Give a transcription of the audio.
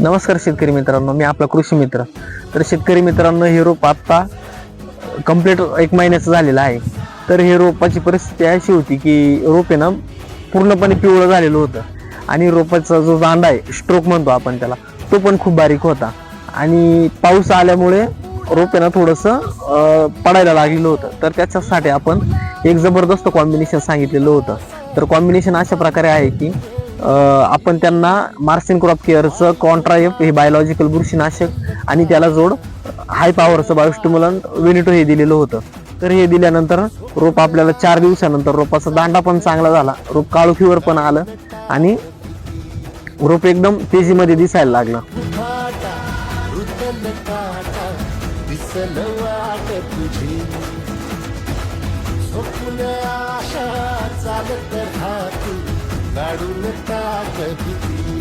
नमस्कार शेतकरी मित्रांनो, मी आपला कृषी मित्र. तर शेतकरी मित्रांनो, हे रोप आता कंप्लीट 1 महिन्याचं झालेलं आहे. तर हे रोपाची परिस्थिती अशी होती की रोप आहे ना पूर्णपणे पिवळं झालेलं होतं आणि रोपाचा जो दांडा आहे, स्ट्रोक म्हणतो आपण त्याला, तो पण खूप बारीक होता. आणि पाऊस आल्यामुळे रोप आहे ना थोडंसं पडायला लागलेलं होतं. तर त्याच्यासाठी आपण एक जबरदस्त कॉम्बिनेशन सांगितलेलं होतं. तर कॉम्बिनेशन अशा प्रकारे आहे की आपण त्यांना मार्सिन क्रॉप केअरचं कॉन्ट्राएफ हे बायोलॉजिकल बुरशीनाशक आणि त्याला जोड हाय पॉवरचं बायोस्टिम्युलंट वेनिटो हे दिलेलं होतं. तर हे दिल्यानंतर रोप आपल्याला 4 दिवसानंतर रोपाचा दांडा पण चांगला झाला, रोप काळोखीवर पण आलं आणि रोप एकदम तेजीमध्ये दिसायला लागलं. काढून टाक भीती